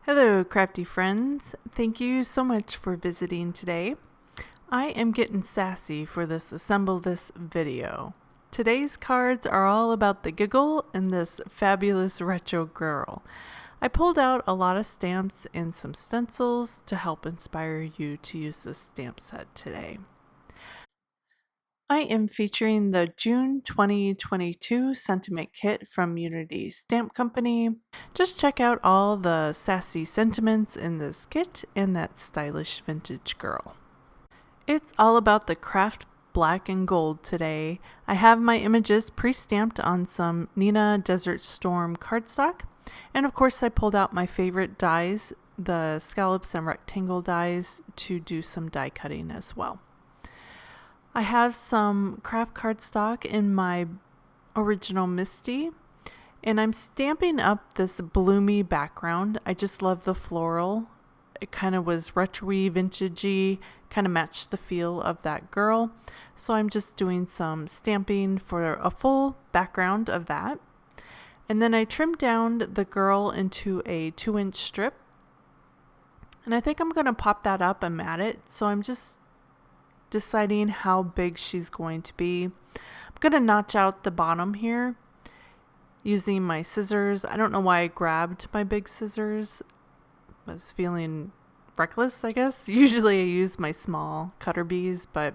Hello, crafty friends. Thank you so much for visiting today. I am getting sassy for this Assemble This video. Today's cards are all about the giggle and this fabulous retro girl. I pulled out a lot of stamps and some stencils to help inspire you to use this stamp set today. I am featuring the June 2022 sentiment kit from Unity Stamp Company. Just check out all the sassy sentiments in this kit and that stylish vintage girl. It's all about the craft black and gold today. I have my images pre-stamped on some Nina Desert Storm cardstock, and of course I pulled out my favorite dies, the scallops and rectangle dies, to do some die cutting as well. I have some craft cardstock in my original Misty, and I'm stamping up this bloomy background. I just love the floral. It kind of was retro-y, vintagey, kind of matched the feel of that girl. So I'm just doing some stamping for a full background of that. And then I trimmed down the girl into a 2-inch strip. And I think I'm going to pop that up and mat it. So I'm just deciding how big she's going to be. I'm going to notch out the bottom here using my scissors. I don't know why I grabbed my big scissors. I was feeling reckless, I guess. Usually I use my small cutter bees, but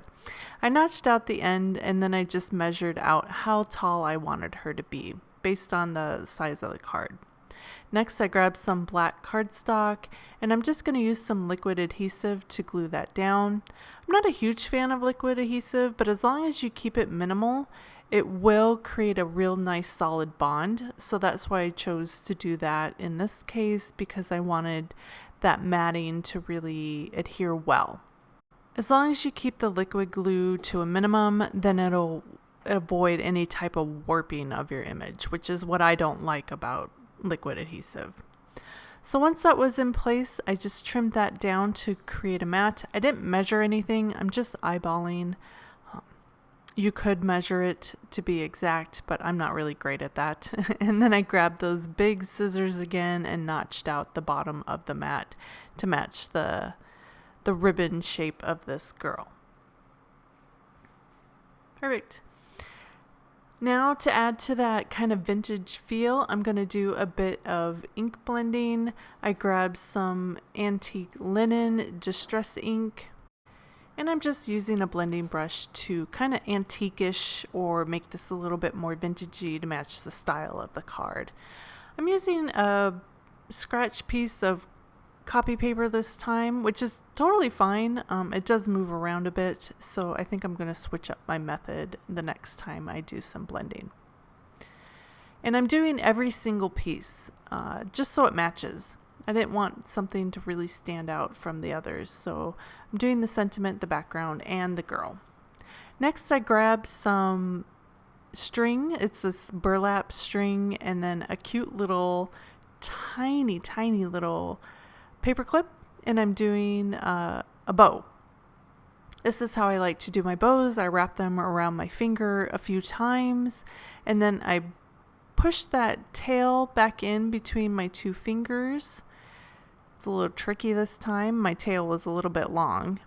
I notched out the end and then I just measured out how tall I wanted her to be based on the size of the card. Next, I grabbed some black cardstock, and I'm just going to use some liquid adhesive to glue that down. I'm not a huge fan of liquid adhesive, but as long as you keep it minimal, it will create a real nice solid bond. So that's why I chose to do that in this case, because I wanted that matting to really adhere well. As long as you keep the liquid glue to a minimum, then it'll avoid any type of warping of your image, which is what I don't like about liquid adhesive. So once that was in place, I just trimmed that down to create a mat. I didn't measure anything, I'm just eyeballing. You could measure it to be exact, but I'm not really great at that. And then I grabbed those big scissors again and notched out the bottom of the mat to match the ribbon shape of this girl. Perfect. Now to add to that kind of vintage feel, I'm going to do a bit of ink blending. I grabbed some antique linen distress ink, and I'm just using a blending brush to kind of antique-ish or make this a little bit more vintagey to match the style of the card. I'm using a scratch piece of copy paper this time, which is totally fine. It does move around a bit, so I think I'm going to switch up my method the next time I do some blending. And I'm doing every single piece just so it matches. I didn't want something to really stand out from the others, so I'm doing the sentiment, the background, and the girl. Next, I grabbed some string. It's this burlap string, and then a cute little tiny little paper clip, and I'm doing a bow. This is how I like to do my bows. I wrap them around my finger a few times, and then I push that tail back in between my two fingers. It's a little tricky this time. My tail was a little bit long.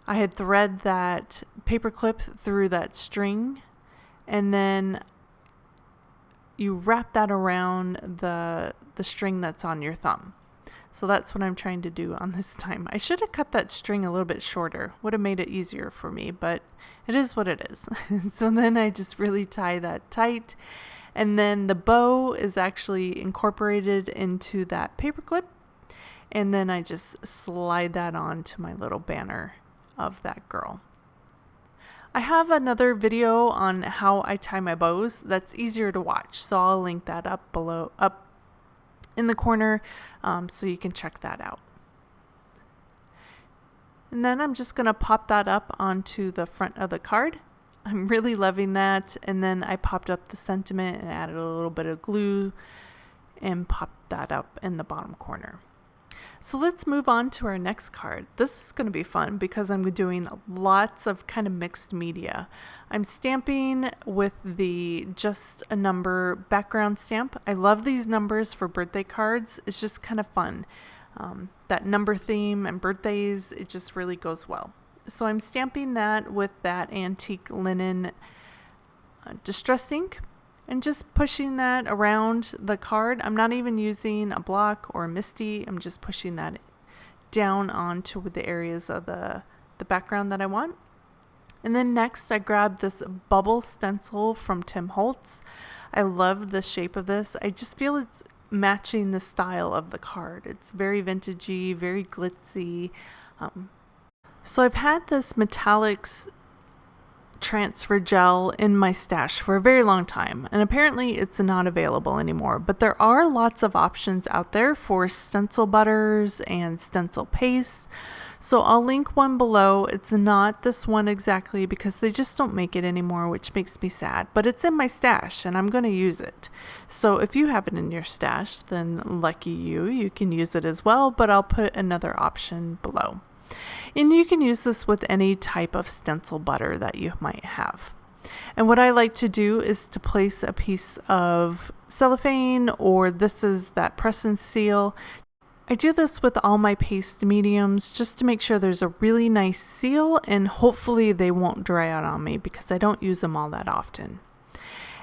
I had thread that paper clip through that string, and then you wrap that around the string that's on your thumb. So that's what I'm trying to do on this time. I should have cut that string a little bit shorter. Would have made it easier for me, but it is what it is. So then I just really tie that tight. And then the bow is actually incorporated into that paper clip. And then I just slide that onto my little banner of that girl. I have another video on how I tie my bows that's easier to watch. So I'll link that up below, up in the corner, so you can check that out. And then I'm just going to pop that up onto the front of the card. I'm really loving that. And then I popped up the sentiment and added a little bit of glue and popped that up in the bottom corner. So let's move on to our next card. This is going to be fun because I'm doing lots of kind of mixed media. I'm stamping with the just a number background stamp. I love these numbers for birthday cards. It's just kind of fun. That number theme and birthdays, it just really goes well. So I'm stamping that with that antique linen distress ink and just pushing that around the card. I'm not even using a block or a MISTI. I'm just pushing that down onto the areas of the background that I want. And then next I grabbed this bubble stencil from Tim Holtz. I love the shape of this. I just feel it's matching the style of the card. It's very vintagey, very glitzy. So I've had this metallics transfer gel in my stash for a very long time, and apparently it's not available anymore, but there are lots of options out there for stencil butters and stencil paste. So I'll link one below. It's not this one exactly because they just don't make it anymore, which makes me sad, but it's in my stash and I'm going to use it. So if you have it in your stash, then lucky you can use it as well, but I'll put another option below. And you can use this with any type of stencil butter that you might have. And what I like to do is to place a piece of cellophane, or this is that press and seal. I do this with all my paste mediums just to make sure there's a really nice seal, and hopefully they won't dry out on me because I don't use them all that often.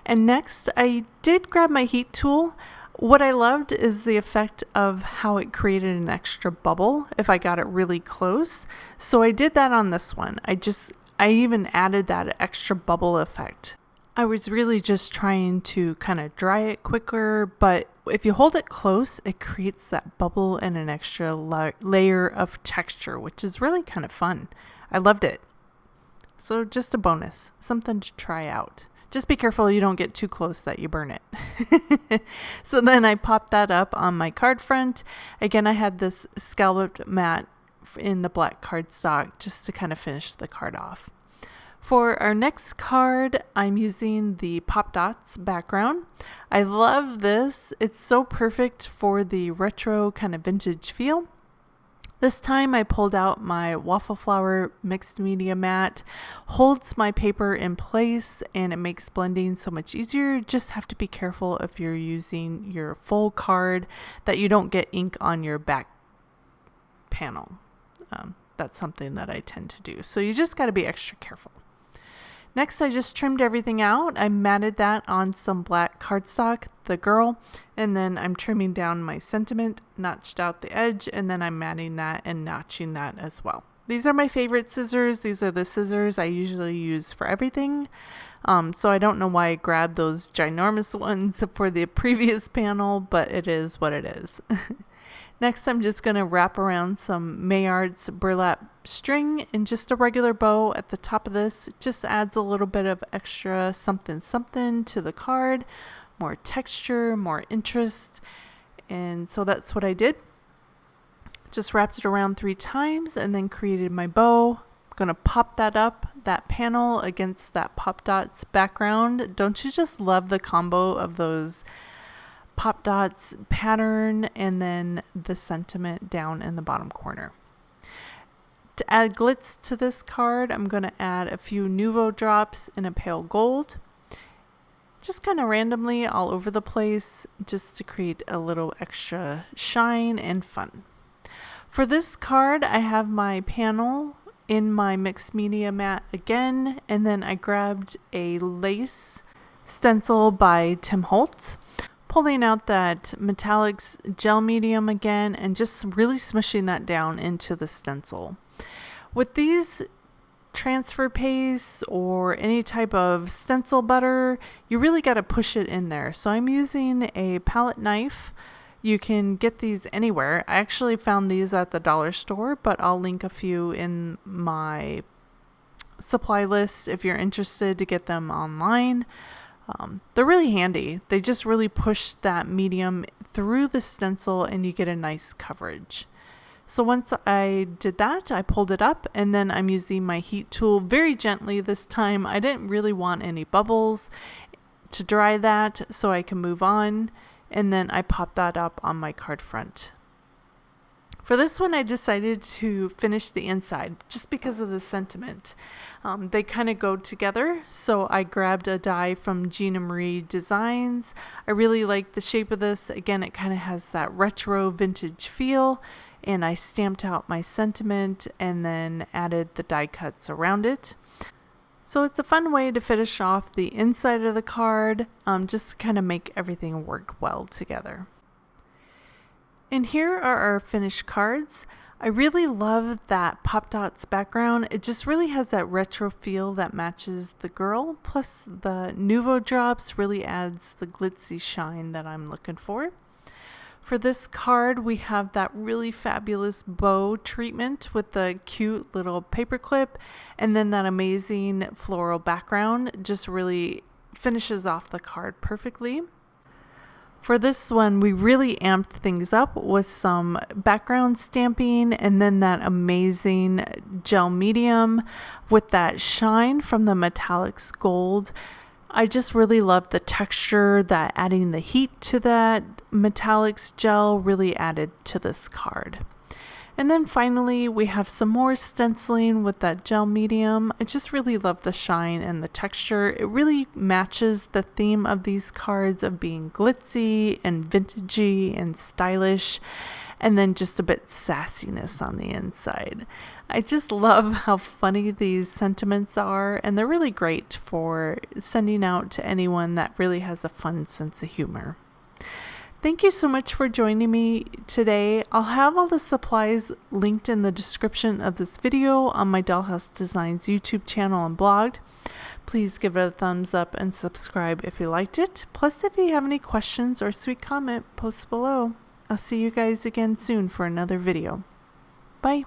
And next, I did grab my heat tool. What I loved is the effect of how it created an extra bubble if I got it really close. So I did that on this one. I even added that extra bubble effect. I was really just trying to kind of dry it quicker, but if you hold it close, it creates that bubble and an extra layer of texture, which is really kind of fun. I loved it. So just a bonus, something to try out. Just be careful you don't get too close that you burn it. So then I popped that up on my card front. Again, I had this scalloped mat in the black cardstock just to kind of finish the card off. For our next card, I'm using the Pop Dots background. I love this. It's so perfect for the retro kind of vintage feel. This time I pulled out my waffle flower mixed media mat, holds my paper in place, and it makes blending so much easier. Just have to be careful if you're using your full card that you don't get ink on your back panel. That's something that I tend to do. So you just got to be extra careful. Next, I just trimmed everything out. I matted that on some black cardstock, the girl, and then I'm trimming down my sentiment, notched out the edge, and then I'm matting that and notching that as well. These are my favorite scissors. These are the scissors I usually use for everything. So I don't know why I grabbed those ginormous ones for the previous panel, but it is what it is. Next, I'm just going to wrap around some Maillard's burlap string in just a regular bow at the top of this. It just adds a little bit of extra something to the card, more texture, more interest. And so that's what I did. Just wrapped it around 3 times and then created my bow. I'm going to pop that up, that panel against that Pop Dots background. Don't you just love the combo of those Pop Dots pattern and then the sentiment down in the bottom corner? To add glitz to this card, I'm going to add a few Nuvo drops in a pale gold, just kind of randomly all over the place, just to create a little extra shine and fun. For this card, I have my panel in my mixed media mat again, and then I grabbed a lace stencil by Tim Holtz, pulling out that metallics gel medium again and just really smushing that down into the stencil. With these transfer paste or any type of stencil butter, you really got to push it in there. So I'm using a palette knife. You can get these anywhere. I actually found these at the dollar store, but I'll link a few in my supply list if you're interested to get them online. They're really handy. They just really push that medium through the stencil and you get a nice coverage. So once I did that, I pulled it up and then I'm using my heat tool very gently this time. I didn't really want any bubbles to dry that so I can move on. And then I pop that up on my card front. For this one, I decided to finish the inside just because of the sentiment. They kind of go together, so I grabbed a die from Gina Marie Designs. I really like the shape of this. Again, it kind of has that retro vintage feel, and I stamped out my sentiment and then added the die cuts around it. So it's a fun way to finish off the inside of the card, just to kind of make everything work well together. And here are our finished cards. I really love that Pop Dots background. It just really has that retro feel that matches the girl. Plus the Nuvo drops really adds the glitzy shine that I'm looking for. For this card, we have that really fabulous bow treatment with the cute little paperclip, and then that amazing floral background just really finishes off the card perfectly. For this one, we really amped things up with some background stamping and then that amazing gel medium with that shine from the metallics gold. I just really love the texture that adding the heat to that metallics gel really added to this card. And then finally, we have some more stenciling with that gel medium. I just really love the shine and the texture. It really matches the theme of these cards of being glitzy and vintagey and stylish, and then just a bit sassiness on the inside. I just love how funny these sentiments are, and they're really great for sending out to anyone that really has a fun sense of humor. Thank you so much for joining me today. I'll have all the supplies linked in the description of this video on my Dahlhouse Designs YouTube channel and blog. Please give it a thumbs up and subscribe if you liked it. Plus, if you have any questions or sweet comment, post below. I'll see you guys again soon for another video. Bye.